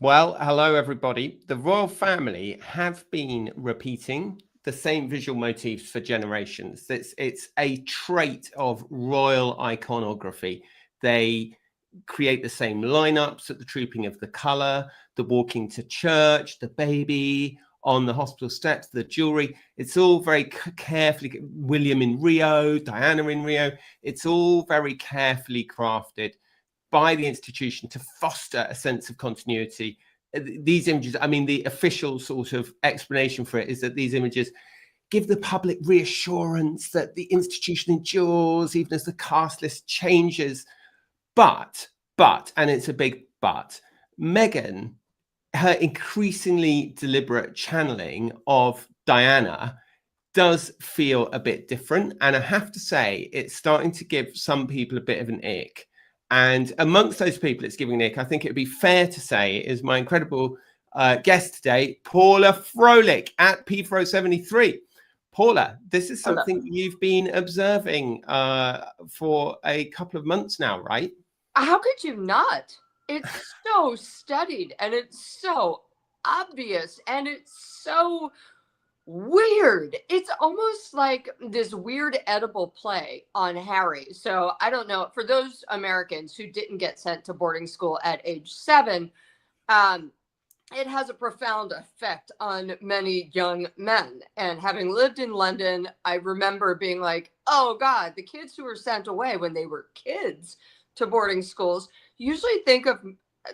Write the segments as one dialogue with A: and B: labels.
A: Well, hello, everybody. The royal family have been repeating the same visual motifs for generations. It's a trait of royal iconography. They create the same lineups at the trooping of the colour, the walking to church, the baby on the hospital steps, the jewellery. It's all very carefully, William in Rio, Diana in Rio. It's all very carefully crafted by the institution to foster a sense of continuity. These images, I mean, the official sort of explanation for it is that these images give the public reassurance that the institution endures even as the cast list changes. But, and it's a big but, Meghan, her increasingly deliberate channeling of Diana does feel a bit different. And I have to say, it's starting to give some people a bit of an ick. And amongst those people it's giving Nick, I think it would be fair to say is my incredible guest today, Paula Froelich at PFro73. Paula, this is something you've been observing for a couple of months now, right?
B: How could you not? It's so studied and it's so obvious and it's so weird. It's almost like this weird edible play on Harry. So I don't know, for those Americans who didn't get sent to boarding school at age 7, it has a profound effect on many young men. And having lived in London, I remember being like, oh God, the kids who were sent away when they were kids to boarding schools usually think of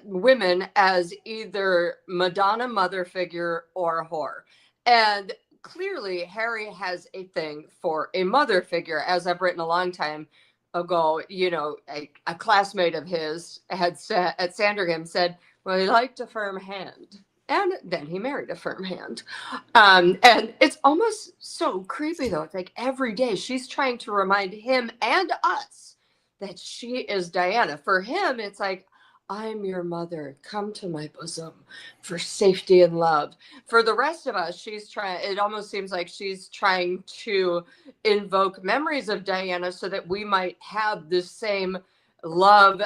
B: women as either Madonna mother figure or a whore. And clearly, Harry has a thing for a mother figure. As I've written a long time ago, you know, a classmate of his had said at Sandringham said, well, he liked a firm hand. And then he married a firm hand. And it's almost so creepy, though. It's like every day she's trying to remind him and us that she is Diana. For him, it's like, I'm your mother. Come to my bosom for safety and love. For the rest of us, it almost seems like she's trying to invoke memories of Diana so that we might have the same love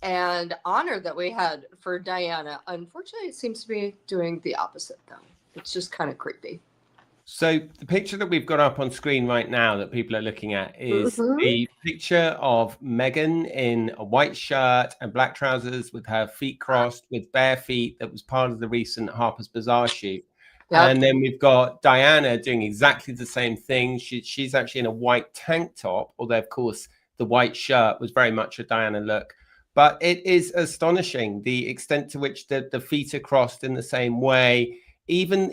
B: and honor that we had for Diana. Unfortunately, it seems to be doing the opposite, though. It's just kind of creepy.
A: So the picture that we've got up on screen right now that people are looking at is the picture of Meghan in a white shirt and black trousers with her feet crossed with bare feet that was part of the recent Harper's Bazaar shoot. Yep. And then we've got Diana doing exactly the same thing. She's actually in a white tank top, although, of course, the white shirt was very much a Diana look. But it is astonishing the extent to which the feet are crossed in the same way. Even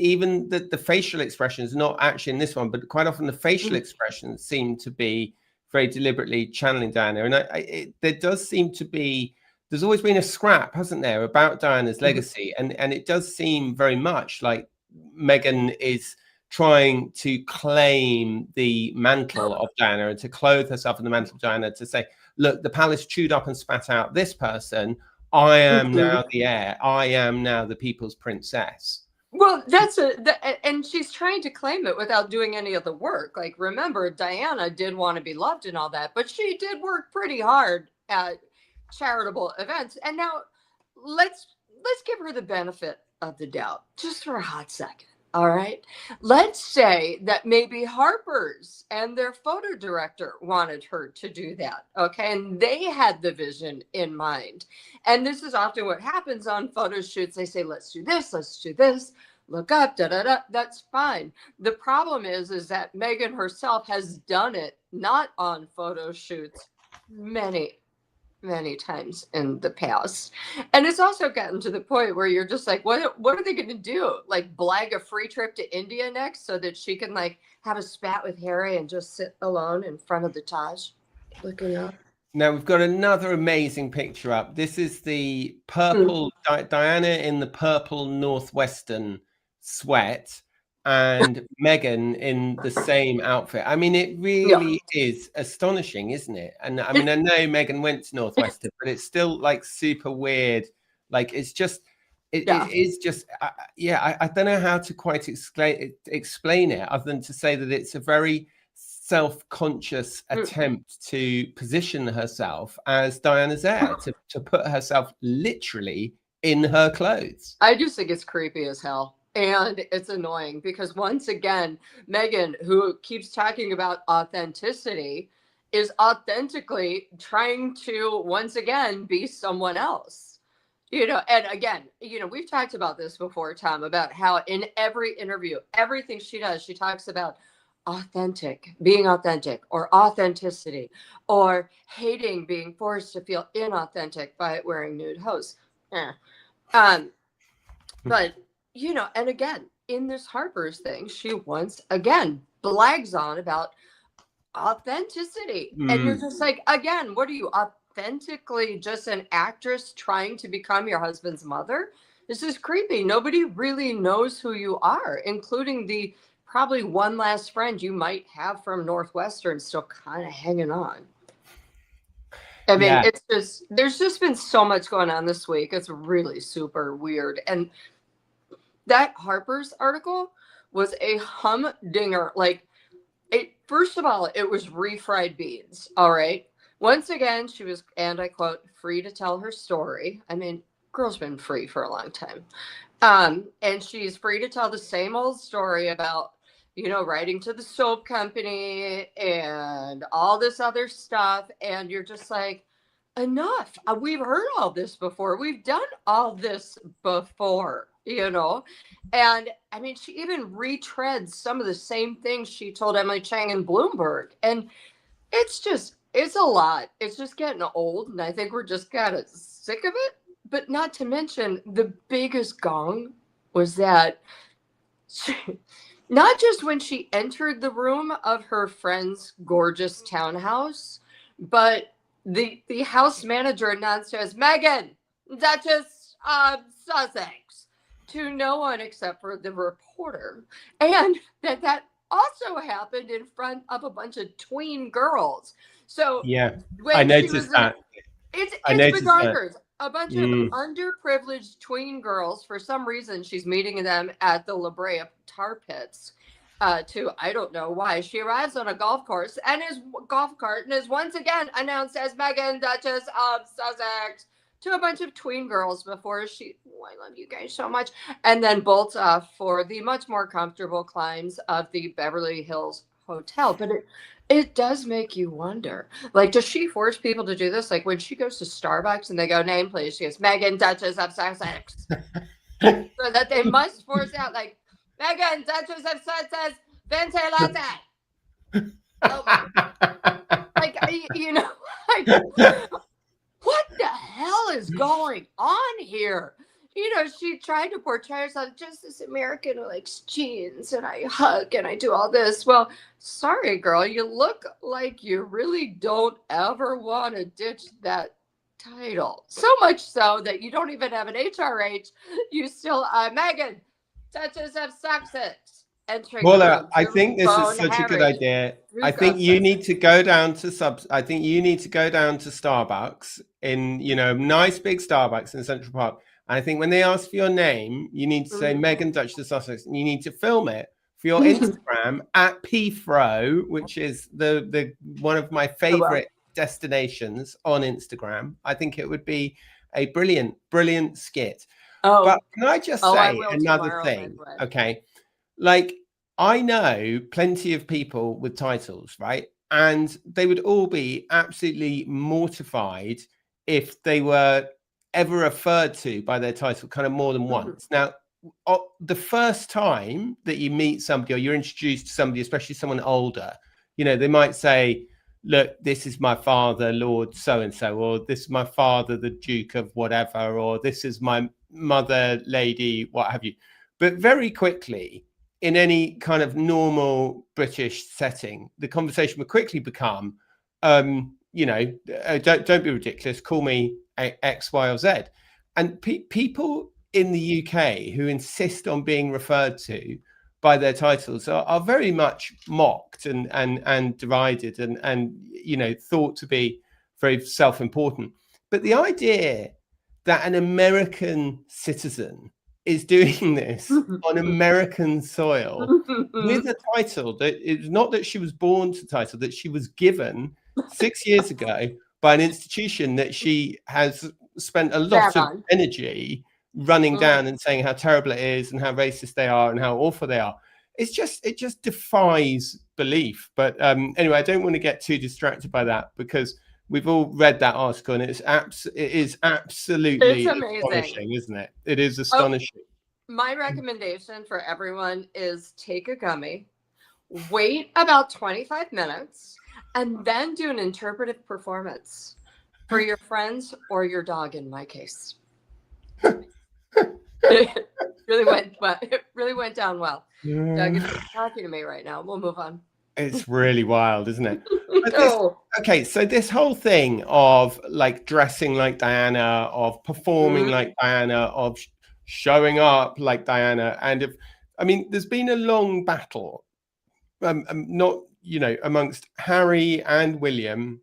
A: the facial expressions, not actually in this one, but quite often the facial expressions seem to be very deliberately channeling Diana. And there does seem to be, there's always been a scrap, hasn't there, about Diana's legacy. And it does seem very much like Meghan is trying to claim the mantle of Diana and to clothe herself in the mantle of Diana, to say, look, the palace chewed up and spat out this person. I am now the heir. I am now the people's princess.
B: Well, and she's trying to claim it without doing any of the work. Like, remember, Diana did want to be loved and all that, but she did work pretty hard at charitable events. And now let's give her the benefit of the doubt just for a hot second. All right. Let's say that maybe Harper's and their photo director wanted her to do that. Okay. And they had the vision in mind. And this is often what happens on photo shoots. They say, let's do this, look up, da da da. That's fine. The problem is that Meghan herself has done it not on photo shoots many times in the past. And it's also gotten to the point where you're just like, what are they going to do? Like, blag a free trip to India next so that she can like have a spat with Harry and just sit alone in front of the Taj looking up?
A: Now we've got another amazing picture up. This is the purple Diana in the purple Northwestern sweat and Meghan in the same outfit. I mean, it really is astonishing, isn't it? And I mean, I know Meghan went to Northwestern, but it's still like super weird. Like, it's just, it is just, I don't know how to quite explain it other than to say that it's a very self-conscious attempt to position herself as Diana's heir, to put herself literally in her clothes.
B: I just think it's creepy as hell. And it's annoying because once again, Meghan, who keeps talking about authenticity, is authentically trying to once again be someone else. And again, we've talked about this before, Tom, about how in every interview, everything she does, she talks about being authentic, or authenticity, or hating being forced to feel inauthentic by wearing nude hose. But, and again, in this Harper's thing, she once again blags on about authenticity. And you're just like, again, what are you, authentically just an actress trying to become your husband's mother? This is creepy. Nobody really knows who you are, including the probably one last friend you might have from Northwestern still kind of hanging on. I mean, it's just, there's just been so much going on this week. It's really super weird. And that Harper's article was a humdinger. Like, first of all, it was refried beans. All right. Once again, she was, and I quote, free to tell her story. I mean, girl's been free for a long time. And she's free to tell the same old story about, writing to the soap company and all this other stuff. And you're just like, enough. We've heard all this before. We've done all this before, And I mean, she even retreads some of the same things she told Emily Chang in Bloomberg. And it's a lot. It's just getting old. And I think we're just kind of sick of it. But not to mention, the biggest gong was that not just when she entered the room of her friend's gorgeous townhouse, but the house manager announced as Meghan, Duchess of Sussex, to no one except for the reporter. And that also happened in front of a bunch of tween girls. So
A: I noticed that.
B: It's bonkers. A bunch of underprivileged tween girls. For some reason, she's meeting them at the La Brea tar pits. I don't know why. She arrives on a golf course and his golf cart and is once again announced as Meghan, Duchess of Sussex, to a bunch of tween girls before I love you guys so much, and then bolts off for the much more comfortable climbs of the Beverly Hills Hotel. But it does make you wonder, like, does she force people to do this? Like when she goes to Starbucks and they go, name please, she goes, Meghan, Duchess of Sussex. So that they must force out, like, Meghan, Duchess of Sussex, venti latte. Oh my. Like, what the hell is going on here? She tried to portray herself just this American who likes jeans and I hug and I do all this. Well, sorry, girl, you look like you really don't ever want to ditch that title. So much so that you don't even have an HRH. You still, Meghan, Duchess of Sussex.
A: Paula, I think this is such a good idea. I think you need to go down to Starbucks in, nice big Starbucks in Central Park. And I think when they ask for your name, you need to say Meghan, Duchess of Sussex, and you need to film it for your Instagram at pfro, which is the one of my favorite destinations on Instagram. I think it would be a brilliant skit. But can I just say another thing? Okay. Like, I know plenty of people with titles, right? And they would all be absolutely mortified if they were ever referred to by their title kind of more than once. Now, the first time that you meet somebody or you're introduced to somebody, especially someone older, they might say, look, this is my father, Lord so-and-so, or this is my father, the Duke of whatever, or this is my mother, Lady, what have you. But very quickly, in any kind of normal British setting, the conversation would quickly become, don't be ridiculous, call me X, Y, or Z. And people in the UK who insist on being referred to by their titles are very much mocked and derided and thought to be very self-important. But the idea that an American citizen is doing this on American soil with a title that it's not that she was born to title, that she was given 6 years ago by an institution that she has spent a lot of energy running down and saying how terrible it is and how racist they are and how awful they are. It just defies belief. But anyway, I don't want to get too distracted by that, because we've all read that article, and it is absolutely astonishing, isn't it? It is astonishing.
B: My recommendation for everyone is take a gummy, wait about 25 minutes, and then do an interpretive performance for your friends or your dog, in my case. It really went down well. Doug is talking to me right now. We'll move on.
A: It's really wild, isn't it? Okay, so this whole thing of like dressing like Diana, of performing like Diana, of showing up like Diana, and there's been a long battle, not amongst Harry and William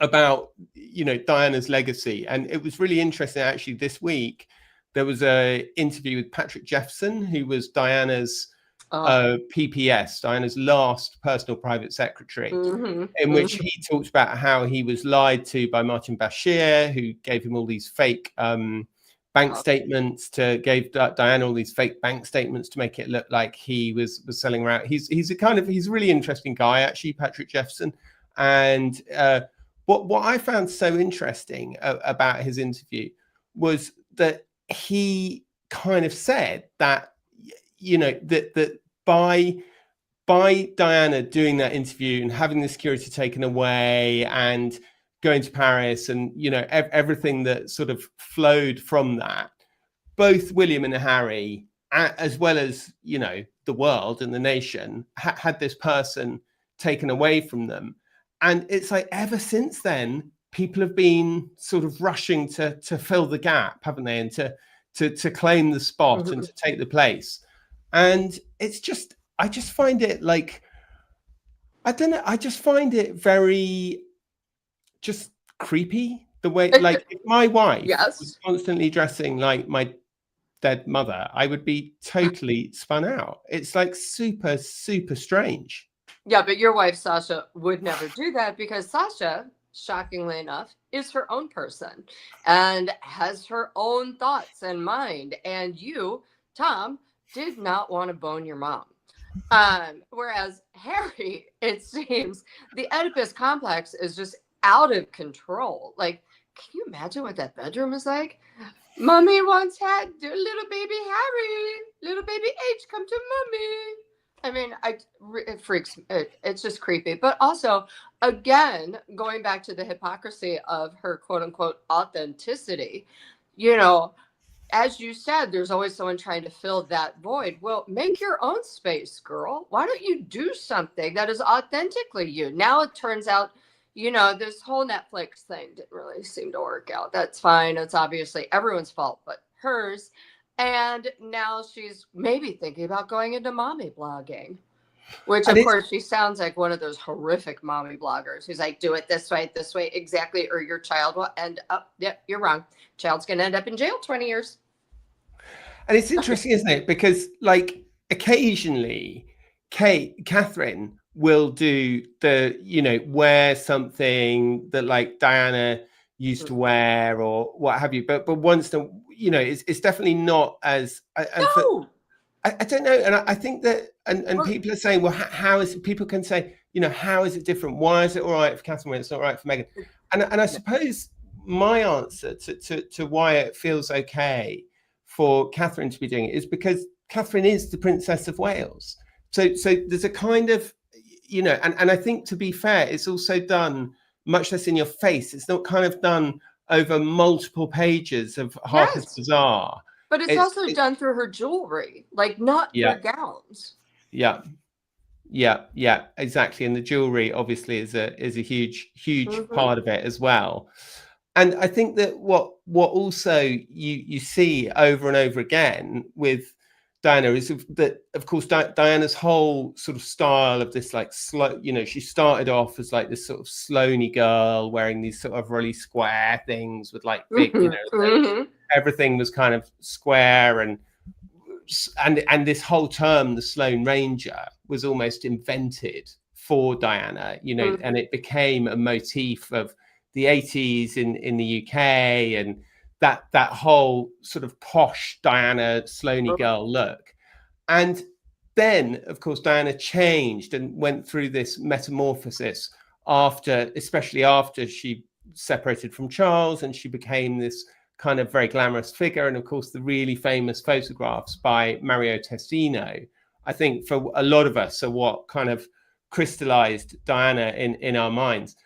A: about Diana's legacy. And it was really interesting, actually. This week there was a interview with Patrick Jefferson, who was Diana's PPS, Diana's last personal private secretary, in which he talked about how he was lied to by Martin Bashir, who gave him all these fake bank statements, gave Diana all these fake bank statements to make it look like he was selling her out. He's a really interesting guy, actually, Patrick Jefferson. And what I found so interesting about his interview was that he kind of said that that by Diana doing that interview and having the security taken away and going to Paris and everything that sort of flowed from that, both William and Harry, as well as the world and the nation, had this person taken away from them. And it's like ever since then, people have been sort of rushing to fill the gap, haven't they, and to claim the spot and to take the place. And it's just, I just find it like, I don't know, I just find it very just creepy, the way, like, if my wife was constantly dressing like my dead mother, I would be totally spun out. It's like super, super strange.
B: Yeah, but your wife, Sasha, would never do that, because Sasha, shockingly enough, is her own person and has her own thoughts and mind. And you, Tom, did not want to bone your mom. Whereas Harry, it seems the Oedipus complex is just out of control. Like, can you imagine what that bedroom is like? Mommy once had little baby Harry, little baby H, come to mommy. I mean, it freaks. It's just creepy. But also, again, going back to the hypocrisy of her quote unquote authenticity, as you said, there's always someone trying to fill that void. Well, make your own space, girl. Why don't you do something that is authentically you? Now it turns out, this whole Netflix thing didn't really seem to work out. That's fine. It's obviously everyone's fault but hers. And now she's maybe thinking about going into mommy blogging, which, of course, she sounds like one of those horrific mommy bloggers who's like, do it this way, exactly, or your child will end up, yep, you're wrong. Child's going to end up in jail 20 years.
A: And it's interesting, isn't it? Because, like, occasionally, Catherine will do wear something that, like, Diana used to wear or what have you. But once it's definitely not as... I don't know, and I think that, and people are saying, well, how is it? People can say, how is it different? Why is it all right for Catherine when it's not right for Meghan? And I suppose my answer to why it feels okay for Catherine to be doing it is because Catherine is the Princess of Wales. So there's a kind of, and I think, to be fair, it's also done much less in your face. It's not kind of done over multiple pages of Harper's Bazaar.
B: But it's also done through her jewelry, like not her gowns. Yeah,
A: exactly. And the jewelry obviously is a huge part of it as well. And I think that what also you see over and over again with Diana is that, of course, Diana's whole sort of style of this, like, slow, she started off as like this sort of Sloaney girl wearing these sort of really square things with like big, everything was kind of square, and this whole term, the Sloane Ranger, was almost invented for Diana, and it became a motif of the 80s in the UK, and that whole sort of posh Diana Sloane girl look. And then, of course, Diana changed and went through this metamorphosis especially after she separated from Charles, and she became this kind of very glamorous figure. And of course, the really famous photographs by Mario Testino, I think for a lot of us, are what kind of crystallized Diana in our minds.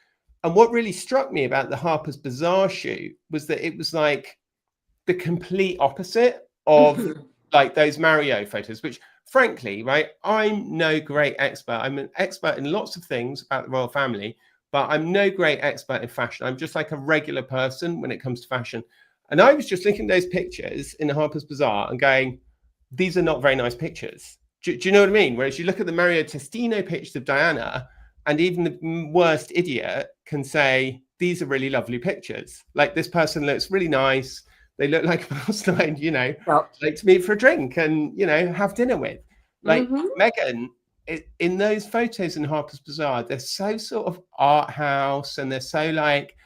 A: And what really struck me about the Harper's Bazaar shoot was that it was like the complete opposite of like those Mario photos, which frankly, right, I'm no great expert. I'm an expert in lots of things about the royal family, but I'm no great expert in fashion. I'm just like a regular person when it comes to fashion. And I was just looking at those pictures in the Harper's Bazaar and going, these are not very nice pictures. Do you know what I mean? Whereas you look at the Mario Testino pictures of Diana, and even the worst idiot can say, these are really lovely pictures. Like, this person looks really nice. They look like a person, you know, like to meet for a drink and, you know, have dinner with. Like Meghan, in those photos in Harper's Bazaar, they're so sort of art house, and they're so like,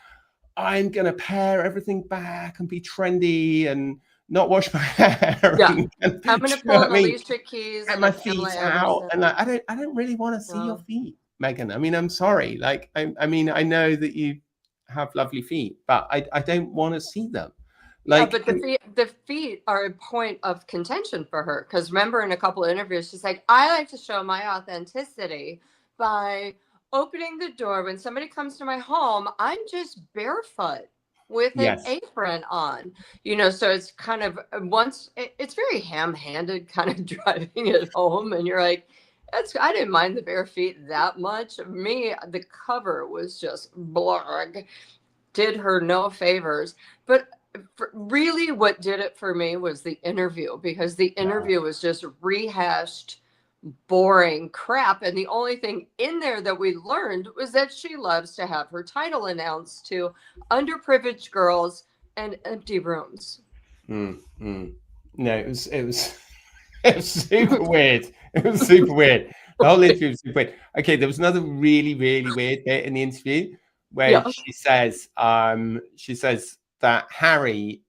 A: I'm going to pare everything back and be trendy and not wash my hair.
B: Yeah. And, I'm going to pull an Alicia Keys
A: and my feet out. And like, I don't really want to see your feet, Meghan. I mean, I'm sorry. Like, I mean, I know that you have lovely feet, but I don't want to see them. Like,
B: yeah, but the feet are a point of contention for her. Because remember, in a couple of interviews, she's like, I like to show my authenticity by opening the door when somebody comes to my home. I'm just barefoot with an apron on, you know. So it's kind of it's very ham-handed kind of driving it home, and you're like, I didn't mind the bare feet that much. Me, the cover was just blurg, did her no favors. But really what did it for me was the interview, because the interview was just rehashed boring crap, and the only thing in there that we learned was that she loves to have her title announced to underprivileged girls and empty rooms.
A: No, it was super weird. It was super weird. The whole interview was super weird. Okay, there was another really, really weird bit in the interview where she says that Harry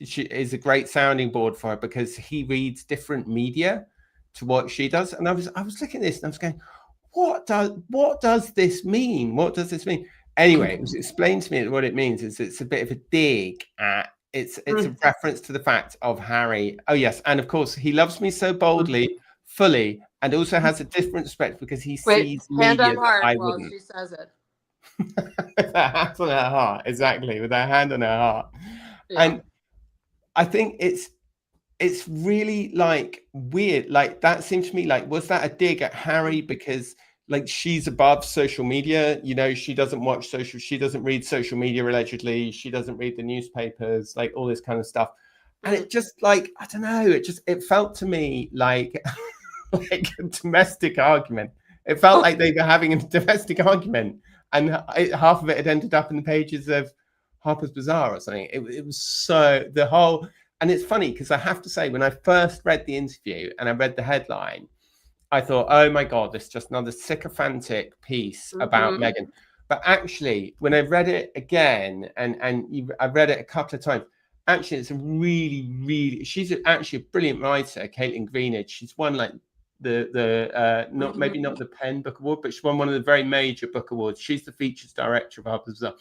A: she is a great sounding board for her because he reads different media to what she does. And I was looking at this and I was going, what does this mean? What does this mean? Anyway, it was explained to me that what it means is it's a bit of a dig at it's a reference to the fact of Harry. Oh yes, and of course he loves me so boldly, fully, and also has a different respect because he sees
B: hand
A: media
B: on heart
A: that I
B: while
A: wouldn't.
B: She says it.
A: With her hand on her heart, exactly, with her hand on her heart. And I think it's really like weird. Like, that seems to me like, was that a dig at Harry because like she's above social media? You know, she doesn't read social media allegedly. She doesn't read the newspapers, like all this kind of stuff. And it just like, I don't know, it felt to me like like a domestic argument. It felt like they were having a domestic argument, and half of it had ended up in the pages of Harper's Bazaar or something. It was so the whole. And it's funny because I have to say, when I first read the interview and I read the headline, I thought, oh my God, this is just another sycophantic piece about Meghan. But actually, when I read it again, and I read it a couple of times, actually, it's a really, really, she's actually a brilliant writer, Caitlin Greenidge. She's won like maybe not the Penn Book Award, but she won one of the very major book awards. She's the features director of Harper's Bazaar.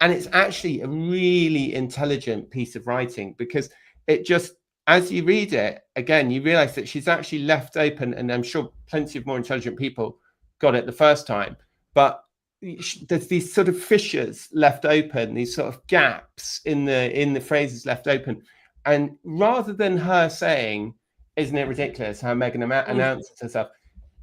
A: And it's actually a really intelligent piece of writing, because it just, as you read it, again, you realize that she's actually left open, and I'm sure plenty of more intelligent people got it the first time, but there's these sort of fissures left open, these sort of gaps in the phrases left open. And rather than her saying, isn't it ridiculous how Meghan announces herself,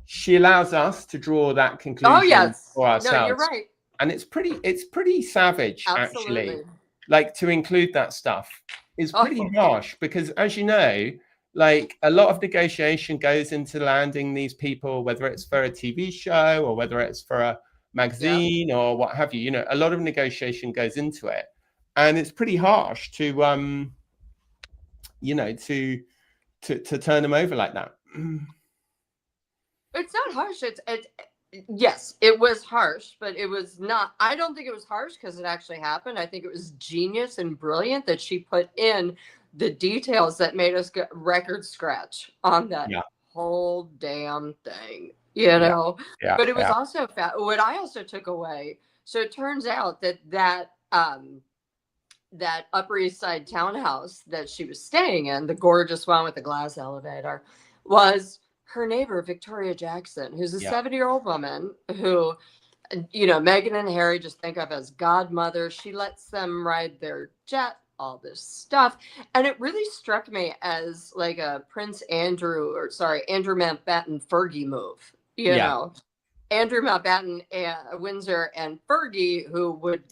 A: she allows us to draw that conclusion for ourselves.
B: No, you're right.
A: And it's pretty savage, actually. Like, to include that stuff is pretty harsh, because, as you know, like, a lot of negotiation goes into landing these people, whether it's for a TV show or whether it's for a magazine or what have you. You know, a lot of negotiation goes into it, and it's pretty harsh to you know, to turn them over like that.
B: It's not harsh. Yes, it was harsh, but it was not. I don't think it was harsh because it actually happened. I think it was genius and brilliant that she put in the details that made us get record scratch on that
A: Yeah,
B: whole damn thing,
A: yeah, yeah,
B: But it was
A: yeah,
B: also what I also took away. So it turns out that Upper East Side townhouse that she was staying in, the gorgeous one with the glass elevator, was her neighbor, Victoria Jackson, who's a
A: yeah,
B: 70-year-old woman who, Meghan and Harry just think of as godmother. She lets them ride their jet, all this stuff. And it really struck me as like a Andrew Mountbatten Fergie move,
A: yeah,
B: Andrew Mountbatten, Windsor, and Fergie, who would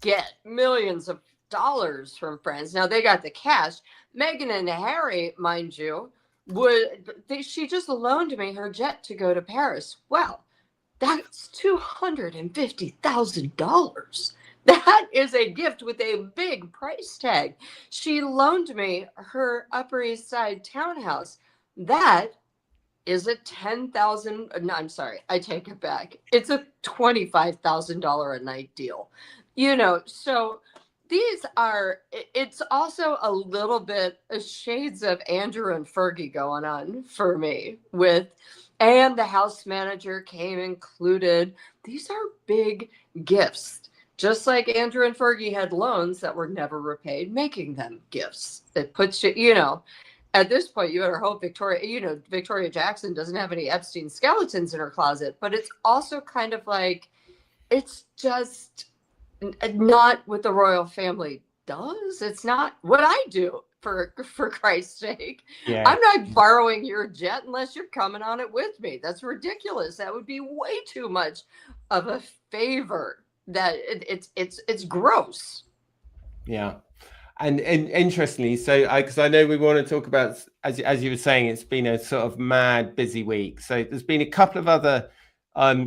B: get millions of dollars from friends. Now they got the cash. Meghan and Harry, mind you, she just loaned me her jet to go to Paris. Well, that's $250,000. That is a gift with a big price tag. She loaned me her Upper East Side townhouse. That is a 10,000. No, I'm sorry, I take it back. It's a $25,000 a night deal. So it's also a little bit of shades of Andrew and Fergie going on for me and the house manager came included. These are big gifts. Just like Andrew and Fergie had loans that were never repaid, making them gifts. It puts at this point, you better hope Victoria Jackson doesn't have any Epstein skeletons in her closet, but it's also kind of like, it's just not what the royal family does. It's not what I do, for Christ's sake.
A: yeah.
B: I'm not borrowing your jet unless you're coming on it with me. That's ridiculous. That would be way too much of a favor. That it's gross.
A: Yeah. And interestingly, so because I know we want to talk about, as you were saying, it's been a sort of mad busy week. So there's been a couple of other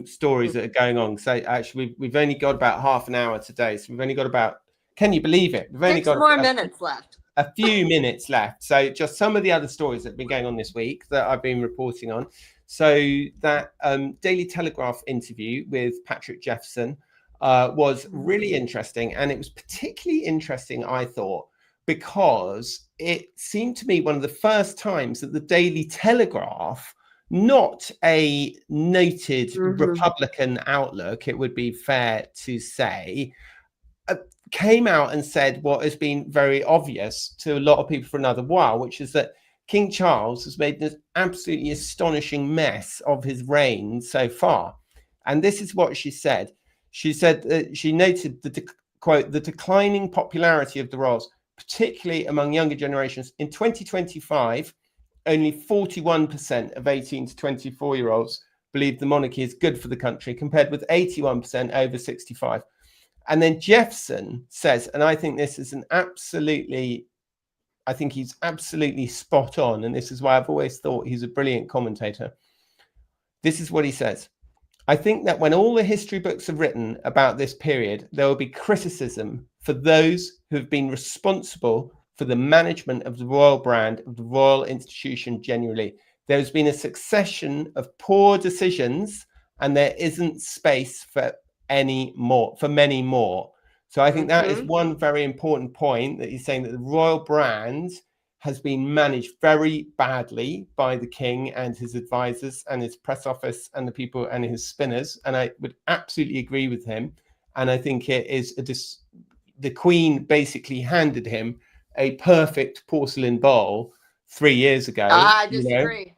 A: stories that are going on. So actually, we've only got about half an hour today. So we've only got about, can you believe it? We've only
B: 6
A: got
B: more minutes left.
A: A few minutes left. So just some of the other stories that have been going on this week that I've been reporting on. So that Daily Telegraph interview with Patrick Jefferson was really interesting. And it was particularly interesting, I thought, because it seemed to me one of the first times that the Daily Telegraph, not a noted Republican outlook, it would be fair to say, came out and said what has been very obvious to a lot of people for another while, which is that King Charles has made this absolutely astonishing mess of his reign so far. And this is what she said. She said that she noted quote, the declining popularity of the royals, particularly among younger generations. In 2025, only 41% of 18 to 24-year-olds believe the monarchy is good for the country, compared with 81% over 65. And then Jefferson says, and I think this is I think he's absolutely spot on. And this is why I've always thought he's a brilliant commentator. This is what he says. I think that when all the history books are written about this period, there will be criticism for those who have been responsible for the management of the royal brand, of the royal institution generally. There's been a succession of poor decisions, and there isn't space for many more. So I think that is one very important point, that he's saying that the royal brand has been managed very badly by the king and his advisors and his press office and the people and his spinners. And I would absolutely agree with him. And I think it is the Queen basically handed him a perfect porcelain bowl 3 years ago.
B: I disagree.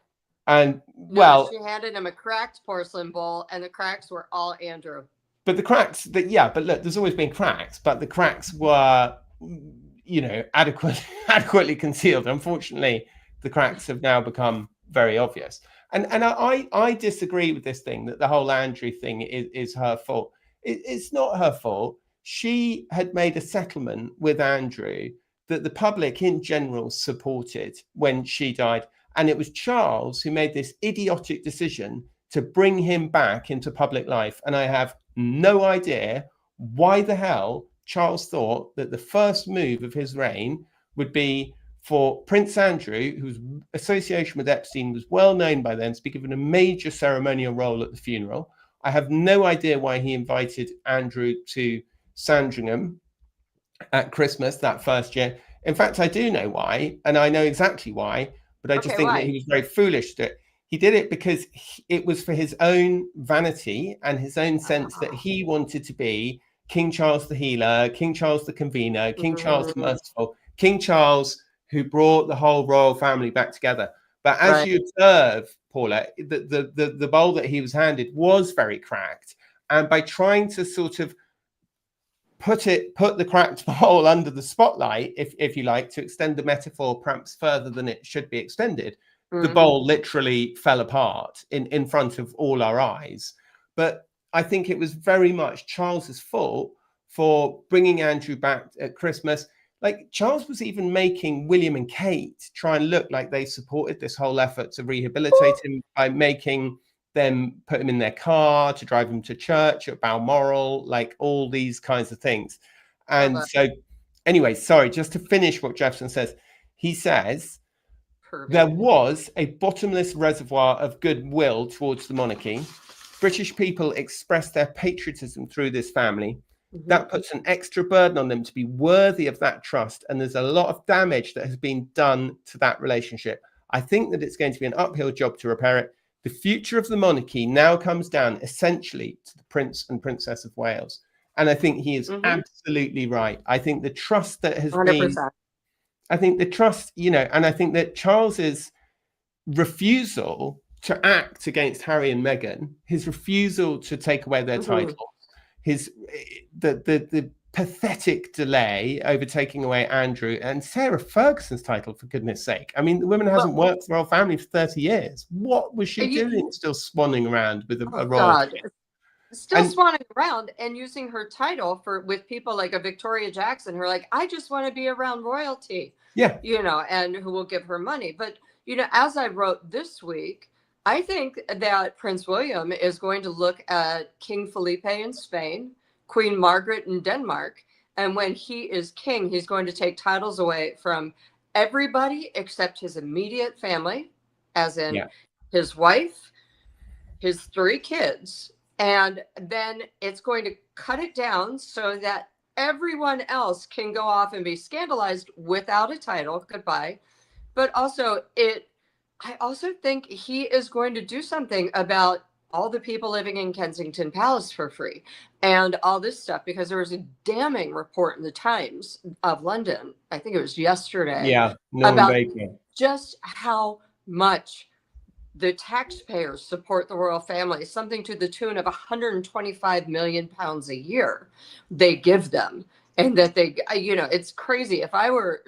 A: And
B: no, she handed him a cracked porcelain bowl, and the cracks were all Andrew.
A: But the cracks, but look, there's always been cracks, but the cracks were, adequately concealed. Unfortunately, the cracks have now become very obvious. And I disagree with this thing that the whole Andrew thing is her fault. It's not her fault. She had made a settlement with Andrew that the public in general supported when she died. And it was Charles who made this idiotic decision to bring him back into public life. And I have no idea why the hell Charles thought that the first move of his reign would be for Prince Andrew, whose association with Epstein was well known by then, to be given a major ceremonial role at the funeral, I have no idea why he invited Andrew to Sandringham at Christmas that first year. In fact, I do know why, and I know exactly why, but I just think that he was very foolish to it. He did it because it was for his own vanity and his own sense that he wanted to be King Charles the Healer, King Charles the Convener, King Charles the Merciful, King Charles who brought the whole royal family back together. But as you observe, Paula, the bowl that he was handed was very cracked. And by trying to sort of put the cracked bowl under the spotlight, if you like, to extend the metaphor perhaps further than it should be extended, the bowl literally fell apart in front of all our eyes. But I think it was very much Charles's fault for bringing Andrew back at Christmas. Like, Charles was even making William and Kate try and look like they supported this whole effort to rehabilitate him by making them put him in their car to drive him to church at Balmoral, like all these kinds of things. And so anyway, sorry, just to finish what Jefferson says, he says, there was a bottomless reservoir of goodwill towards the monarchy. British people expressed their patriotism through this family. That puts an extra burden on them to be worthy of that trust. And there's a lot of damage that has been done to that relationship. I think that it's going to be an uphill job to repair it. The future of the monarchy now comes down essentially to the Prince and Princess of Wales. And I think he is absolutely right. I think the trust that has 100%. Been, I think the trust, you know, and I think that Charles's refusal to act against Harry and Meghan, his refusal to take away their titles, the pathetic delay over taking away Andrew and Sarah Ferguson's title, for goodness sake. I mean, the woman hasn't worked for the royal family for 30 years. What was she doing still swanning around with a royal?
B: Still swanning around and using her title with people like a Victoria Jackson who are like, I just want to be around royalty.
A: Yeah.
B: You know, and who will give her money. But, you know, as I wrote this week, I think that Prince William is going to look at King Felipe in Spain, Queen Margaret in Denmark, and when he is king, he's going to take titles away from everybody except his immediate family, as in his wife, his 3 kids, and then it's going to cut it down so that everyone else can go off and be scandalized without a title. Goodbye. But also I also think he is going to do something about all the people living in Kensington Palace for free and all this stuff, because there was a damning report in the Times of London, I think it was yesterday, about just how much the taxpayers support the royal family, something to the tune of 125 million pounds a year they give them. And that they, you know, it's crazy. If I were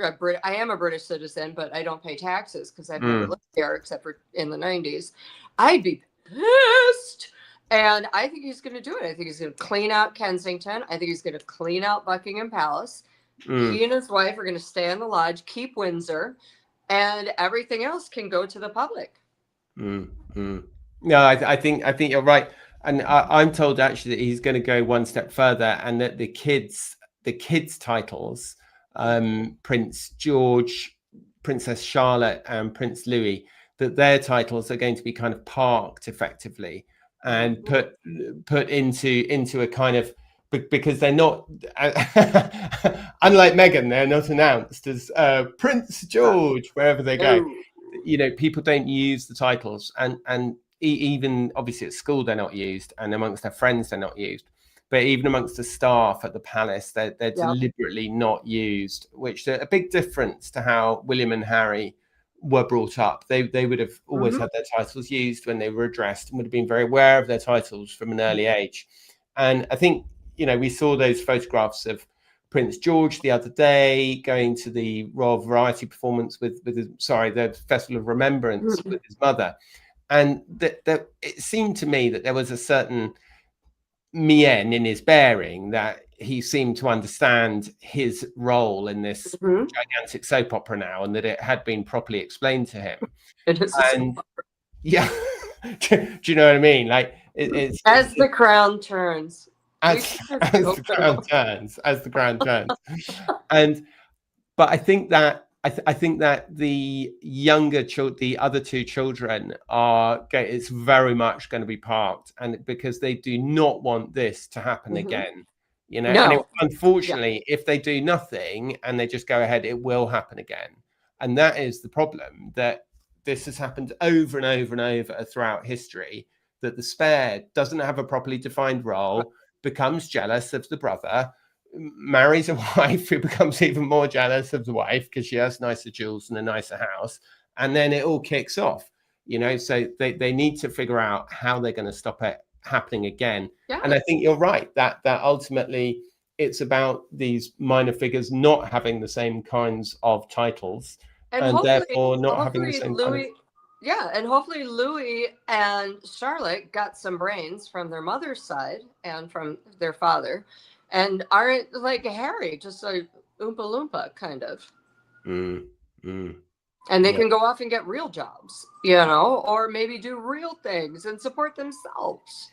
B: I am a British citizen, but I don't pay taxes because I've never lived there except for in the 90s. I'd be pissed. And I think he's going to do it. I think he's going to clean out Kensington. I think he's going to clean out Buckingham Palace. He and his wife are going to stay in the lodge, keep Windsor, and everything else can go to the public.
A: No, I think you're right. And I'm told actually that he's going to go one step further, and that the kids' titles, Prince George, Princess Charlotte, and Prince Louis, that their titles are going to be kind of parked effectively and put into a kind of, because they're not unlike Meghan, they're not announced as Prince George wherever they go. You know, people don't use the titles, and even obviously at school they're not used, and amongst their friends they're not used. But even amongst the staff at the palace, they're deliberately not used, which is a big difference to how William and Harry were brought up. They would have always had their titles used when they were addressed and would have been very aware of their titles from an early age. And I think, you know, we saw those photographs of Prince George the other day going to the Royal Variety performance with the Festival of Remembrance with his mother. And that it seemed to me that there was a certain mien in his bearing, that he seemed to understand his role in this gigantic soap opera now, and that it had been properly explained to him.
B: It is
A: and do you know what I mean? Like it's
B: as the crown turns.
A: As the crown turns. And but I think that I think that the younger the other two children it's very much going to be parked, and because they do not want this to happen again, you know. And
B: No.
A: unfortunately, if they do nothing and they just go ahead, it will happen again. And that is the problem, that this has happened over and over and over throughout history, that the spare doesn't have a properly defined role, becomes jealous of the brother, marries a wife who becomes even more jealous of the wife because she has nicer jewels and a nicer house, and then it all kicks off, you know. So they need to figure out how they're going to stop it happening again. And I think you're right that ultimately it's about these minor figures not having the same kinds of titles, and therefore not having the same kind of...
B: Yeah, and hopefully Louis and Charlotte got some brains from their mother's side and from their father, and aren't like Harry, just a Oompa Loompa kind of. And they can go off and get real jobs, you know, or maybe do real things and support themselves.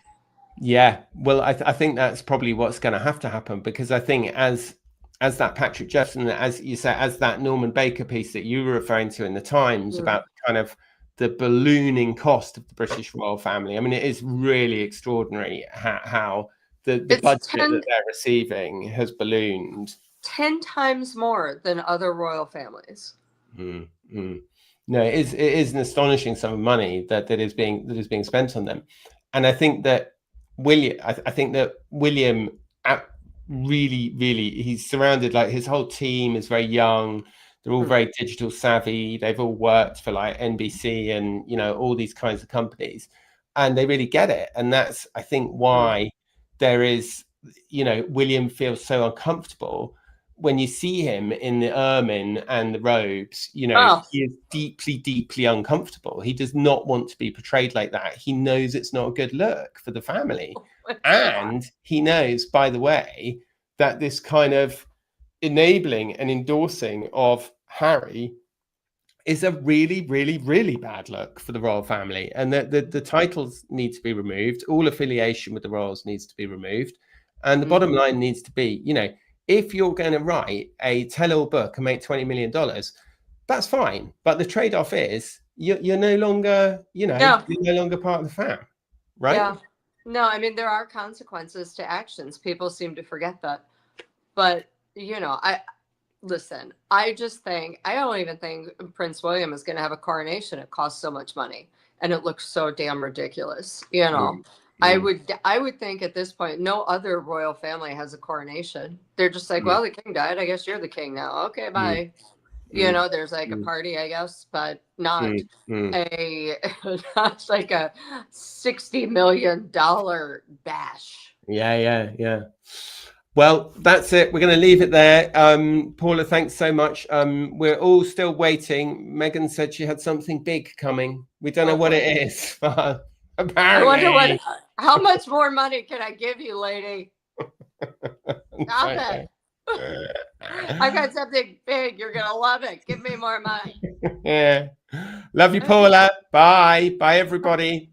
A: Yeah, well, I think that's probably what's going to happen, because I think as that Patrick Jefferson, as you say, as that Norman Baker piece that you were referring to in the Times about kind of the ballooning cost of the British royal family. I mean, it is really extraordinary how the budget that they're receiving has ballooned
B: 10 times more than other royal families.
A: No, it is an astonishing sum of money that is being spent on them. And I think that William really he's surrounded, like his whole team is very young. They're all very digital savvy. They've all worked for like NBC and, you know, all these kinds of companies, and they really get it. And that's, I think, why there is, you know, William feels so uncomfortable when you see him in the ermine and the robes. You know, he is deeply uncomfortable. He does not want to be portrayed like that. He knows it's not a good look for the family. And he knows, by the way, that this kind of enabling and endorsing of Harry is a really bad look for the royal family, and that the titles need to be removed. All affiliation with the royals needs to be removed. And the bottom line needs to be, you know, if you're going to write a tell-all book and make $20 million, that's fine. But the trade-off is you're no longer, you know, you're no longer part of the fam, right?
B: Yeah. No, I mean, there are consequences to actions. People seem to forget that. But, you know, listen, I don't even think Prince William is going to have a coronation. It costs so much money and it looks so damn ridiculous. You know, I would think at this point, no other royal family has a coronation. They're just like, well, the king died. I guess you're the king now. Okay, bye. You know, there's like a party, I guess, but not not like a $60 million bash.
A: Yeah. Well, that's it. We're going to leave it there. Paula, thanks so much. We're all still waiting. Meghan said she had something big coming. We don't know what it is. Apparently.
B: I wonder how much more money can I give you, lady? Stop it. I got something big. You're going to love it. Give me more money.
A: Yeah. Love you, Paula. Bye. Bye, everybody.